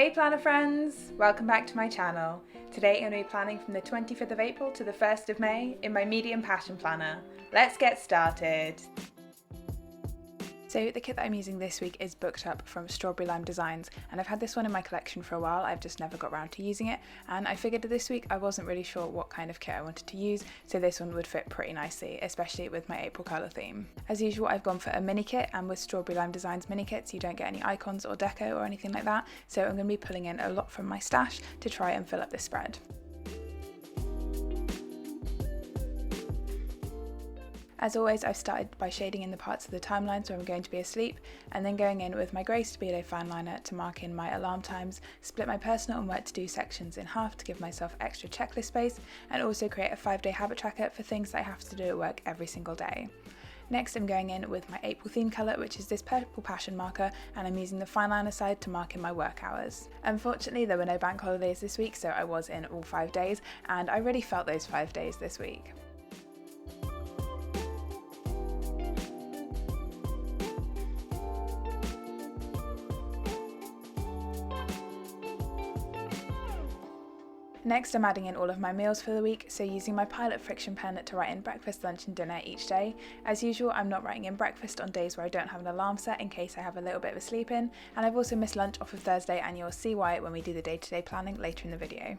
Hey planner friends! Welcome back to my channel. Today I'm going to be planning from the 25th of April to the 1st of May in my medium passion planner. Let's get started! So the kit that I'm using this week is Booked Up from Strawberry Lime Designs, and I've had this one in my collection for a while. I've just never got around to using it, and I figured this week I wasn't really sure what kind of kit I wanted to use, so this one would fit pretty nicely, especially with my April colour theme. As usual, I've gone for a mini kit, and with Strawberry Lime Designs mini kits you don't get any icons or deco or anything like that, so I'm going to be pulling in a lot from my stash to try and fill up this spread. As always, I've started by shading in the parts of the timelines where I'm going to be asleep, and then going in with my grey Stabilo fan liner to mark in my alarm times, split my personal and work to do sections in half to give myself extra checklist space, and also create a 5-day habit tracker for things that I have to do at work every single day. Next I'm going in with my April theme colour, which is this purple passion marker, and I'm using the fine liner side to mark in my work hours. Unfortunately there were no bank holidays this week, so I was in all 5 days, and I really felt those 5 days this week. Next I'm adding in all of my meals for the week, so using my Pilot friction pen to write in breakfast, lunch and dinner each day. As usual, I'm not writing in breakfast on days where I don't have an alarm set in case I have a little bit of a sleep in, and I've also missed lunch off of Thursday, and you'll see why when we do the day-to-day planning later in the video.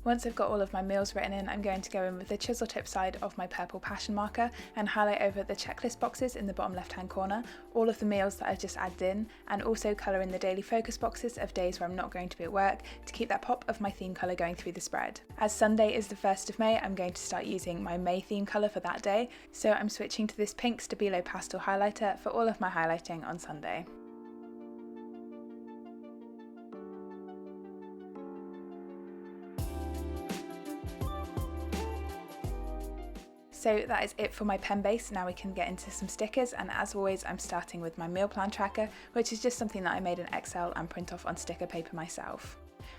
Once I've got all of my meals written in, I'm going to go in with the chisel tip side of my purple passion marker and highlight over the checklist boxes in the bottom left hand corner, all of the meals that I've just added in, and also colour in the daily focus boxes of days where I'm not going to be at work to keep that pop of my theme colour going through the spread. As Sunday is the 1st of May, I'm going to start using my May theme colour for that day, so I'm switching to this pink Stabilo pastel highlighter for all of my highlighting on Sunday. So that is it for my pen base. Now we can get into some stickers, and as always I'm starting with my meal plan tracker, which is just something that I made in Excel and print off on sticker paper myself.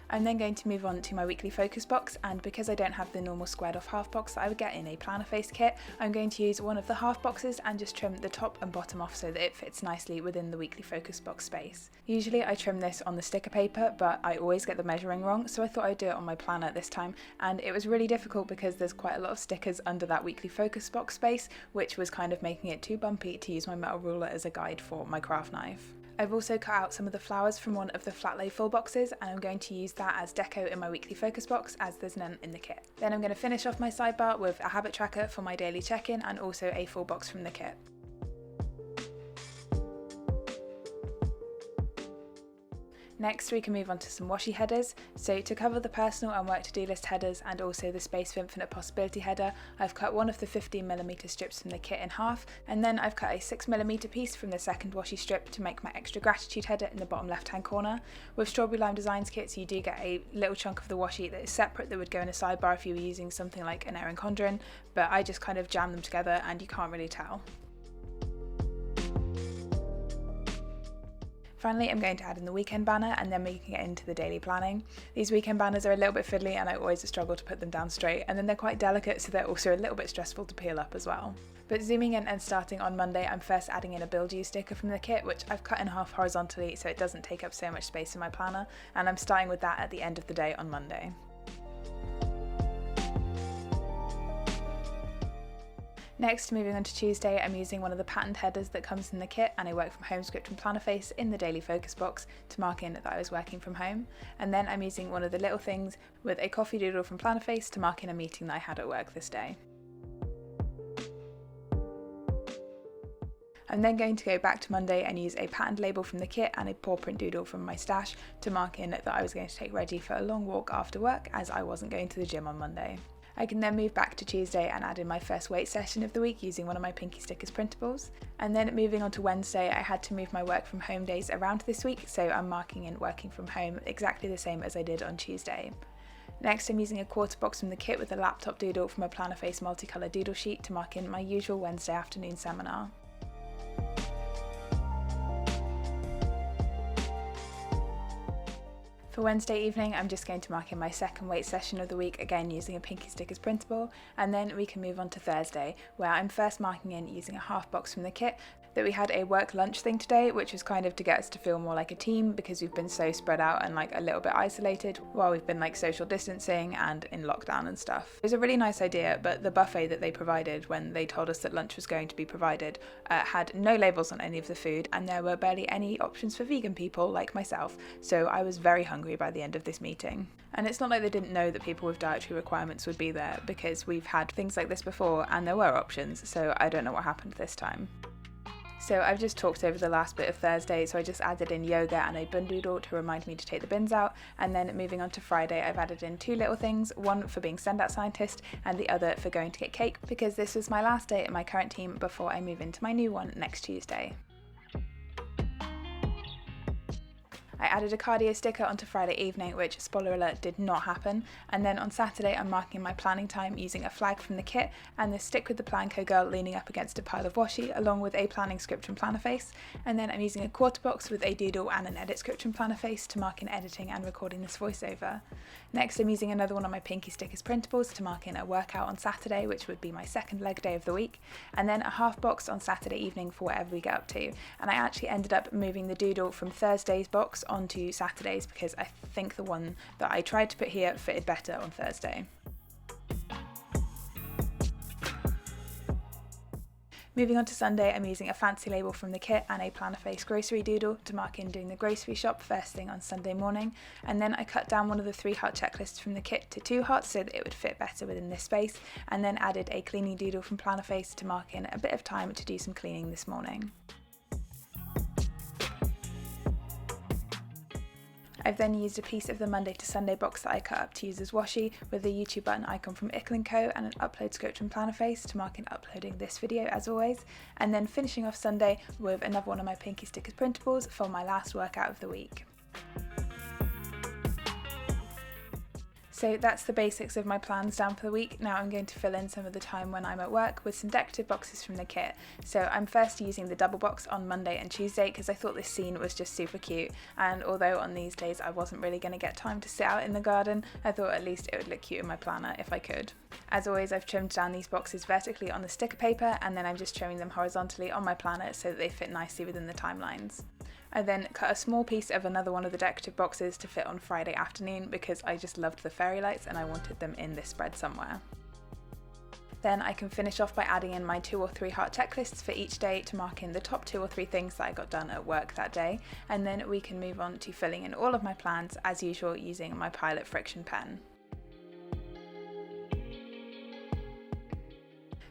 I'm then going to move on to my weekly focus box, and because I don't have the normal squared off half box that I would get in a planner face kit, I'm going to use one of the half boxes and just trim the top and bottom off so that it fits nicely within the weekly focus box space. Usually I trim this on the sticker paper, but I always get the measuring wrong, so I thought I'd do it on my planner this time, and it was really difficult because there's quite a lot of stickers under that weekly focus box space, which was kind of making it too bumpy to use my metal ruler as a guide for my craft knife. I've also cut out some of the flowers from one of the flat lay full boxes, and I'm going to use that as deco in my weekly focus box as there's none in the kit. Then I'm going to finish off my sidebar with a habit tracker for my daily check-in and also a full box from the kit. Next we can move on to some washi headers. So to cover the personal and work to-do list headers and also the Space for Infinite Possibility header, I've cut one of the 15mm strips from the kit in half, and then I've cut a 6mm piece from the second washi strip to make my extra gratitude header in the bottom left hand corner. With Strawberry Lime Designs kits you do get a little chunk of the washi that is separate that would go in a sidebar if you were using something like an Erin Condren, but I just kind of jam them together and you can't really tell. Finally, I'm going to add in the weekend banner, and then we can get into the daily planning. These weekend banners are a little bit fiddly and I always struggle to put them down straight, and then they're quite delicate so they're also a little bit stressful to peel up as well. But zooming in and starting on Monday, I'm first adding in a build you sticker from the kit, which I've cut in half horizontally so it doesn't take up so much space in my planner, and I'm starting with that at the end of the day on Monday. Next, moving on to Tuesday, I'm using one of the patterned headers that comes in the kit and a work from home script from Planner Face in the daily focus box to mark in that I was working from home. And then I'm using one of the little things with a coffee doodle from Planner Face to mark in a meeting that I had at work this day. I'm then going to go back to Monday and use a patterned label from the kit and a paw print doodle from my stash to mark in that I was going to take Reggie for a long walk after work, as I wasn't going to the gym on Monday. I can then move back to Tuesday and add in my first weight session of the week using one of my Pinky Stickers printables. And then moving on to Wednesday, I had to move my work from home days around this week, so I'm marking in working from home exactly the same as I did on Tuesday. Next, I'm using a quarter box from the kit with a laptop doodle from a Planner Face multicolour doodle sheet to mark in my usual Wednesday afternoon seminar. For Wednesday evening, I'm just going to mark in my second weight session of the week, again using a Pinky Stickers printable, and then we can move on to Thursday, where I'm first marking in using a half box from the kit that we had a work lunch thing today, which was kind of to get us to feel more like a team because we've been so spread out and like a little bit isolated while we've been like social distancing and in lockdown and stuff. It was a really nice idea, but the buffet that they provided when they told us that lunch was going to be provided had no labels on any of the food, and there were barely any options for vegan people like myself, so I was very hungry by the end of this meeting. And it's not like they didn't know that people with dietary requirements would be there, because we've had things like this before and there were options, so I don't know what happened this time. So I've just talked over the last bit of Thursday, so I just added in yoga and a bun doodle to remind me to take the bins out, and then moving on to Friday I've added in two little things, one for being standout scientist and the other for going to get cake, because this was my last day at my current team before I move into my new one next Tuesday. I added a cardio sticker onto Friday evening, which, spoiler alert, did not happen, and then on Saturday I'm marking my planning time using a flag from the kit and the stick with the Planco girl leaning up against a pile of washi along with a planning script and planner face, and then I'm using a quarter box with a doodle and an edit script and planner face to mark in editing and recording this voiceover. Next I'm using another one of my Pinky Stickers printables to mark in a workout on Saturday, which would be my second leg day of the week, and then a half box on Saturday evening for whatever we get up to, and I actually ended up moving the doodle from Thursday's box onto Saturdays because I think the one that I tried to put here fitted better on Thursday. Moving on to Sunday, I'm using a fancy label from the kit and a planner face grocery doodle to mark in doing the grocery shop first thing on Sunday morning, and then I cut down one of the 3-heart checklists from the kit to 2 hearts so that it would fit better within this space, and then added a cleaning doodle from planner face to mark in a bit of time to do some cleaning this morning. I've then used a piece of the Monday to Sunday box that I cut up to use as washi with the YouTube button icon from Ickle & Co and an upload script and planner face to mark in uploading this video as always, and then finishing off Sunday with another one of my Pinky Stickers printables for my last workout of the week. So that's the basics of my plans down for the week. Now I'm going to fill in some of the time when I'm at work with some decorative boxes from the kit. So I'm first using the double box on Monday and Tuesday because I thought this scene was just super cute, and although on these days I wasn't really going to get time to sit out in the garden, I thought at least it would look cute in my planner if I could. As always, I've trimmed down these boxes vertically on the sticker paper, and then I'm just trimming them horizontally on my planner so that they fit nicely within the timelines. I then cut a small piece of another one of the decorative boxes to fit on Friday afternoon because I just loved the fairy lights and I wanted them in this spread somewhere. Then I can finish off by adding in my 2 or 3 heart checklists for each day to mark in the top 2 or 3 things that I got done at work that day, and then we can move on to filling in all of my plans as usual using my Pilot Friction pen.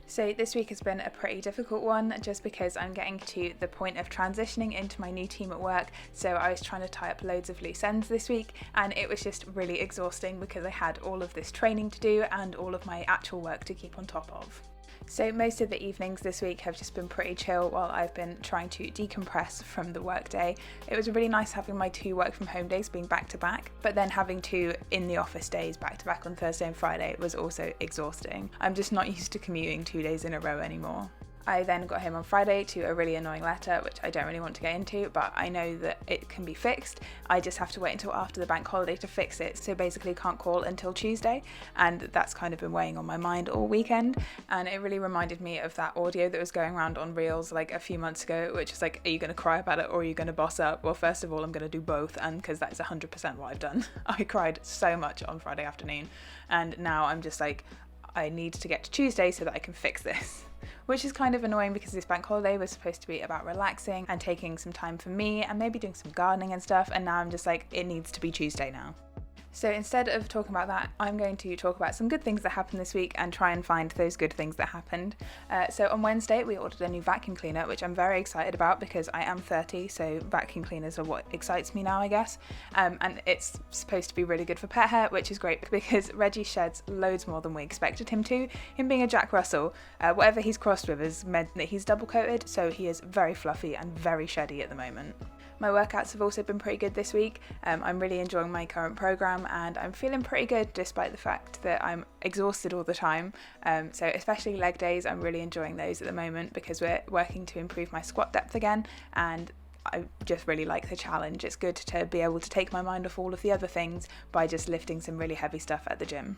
So this week has been a pretty difficult one just because I'm getting to the point of transitioning into my new team at work, so I was trying to tie up loads of loose ends this week and it was just really exhausting because I had all of this training to do and all of my actual work to keep on top of. So most of the evenings this week have just been pretty chill while I've been trying to decompress from the work day. It was really nice having my 2 work from home days being back to back, but then having 2 in the office days back to back on Thursday and Friday was also exhausting. I'm just not used to commuting 2 days in a row anymore. I then got home on Friday to a really annoying letter, which I don't really want to get into, but I know that it can be fixed. I just have to wait until after the bank holiday to fix it, so basically can't call until Tuesday, and that's kind of been weighing on my mind all weekend, and it really reminded me of that audio that was going around on Reels like a few months ago, which is like, are you going to cry about it or are you going to boss up? Well, first of all, I'm going to do both, and because that is 100% what I've done. I cried so much on Friday afternoon, and now I'm just like, I need to get to Tuesday so that I can fix this. Which is kind of annoying because this bank holiday was supposed to be about relaxing and taking some time for me and maybe doing some gardening and stuff, and now I'm just like, it needs to be Tuesday now. So instead of talking about that, I'm going to talk about some good things that happened this week and try and find those good things that happened. So on Wednesday, we ordered a new vacuum cleaner, which I'm very excited about because I am 30, so vacuum cleaners are what excites me now, I guess. And it's supposed to be really good for pet hair, which is great because Reggie sheds loads more than we expected him to. Him being a Jack Russell, whatever he's crossed with has meant that he's double coated, so he is very fluffy and very sheddy at the moment. My workouts have also been pretty good this week. I'm really enjoying my current program and I'm feeling pretty good despite the fact that I'm exhausted all the time. So especially leg days, I'm really enjoying those at the moment because we're working to improve my squat depth again, and I just really like the challenge. It's good to be able to take my mind off all of the other things by just lifting some really heavy stuff at the gym.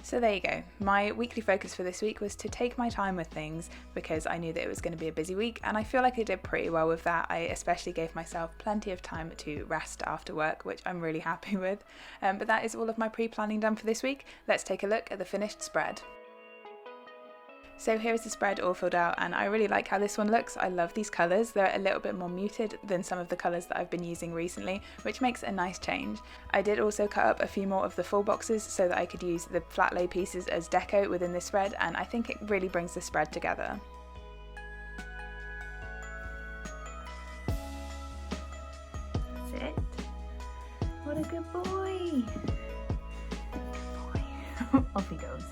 So there you go. My weekly focus for this week was to take my time with things because I knew that it was going to be a busy week, and I feel like I did pretty well with that. I especially gave myself plenty of time to rest after work, which I'm really happy with. But that is all of my pre-planning done for this week. Let's take a look at the finished spread. So here is the spread all filled out, and I really like how this one looks. I love these colours. They're a little bit more muted than some of the colours that I've been using recently, which makes a nice change. I did also cut up a few more of the full boxes so that I could use the flat lay pieces as deco within this spread, and I think it really brings the spread together. That's it. What a good boy. Good boy. Off he goes.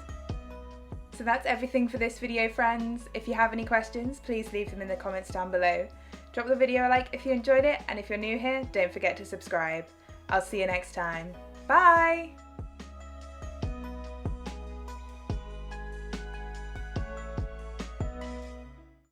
So that's everything for this video, friends. If you have any questions, please leave them in the comments down below. Drop the video a like if you enjoyed it, and if you're new here, don't forget to subscribe. I'll see you next time. Bye!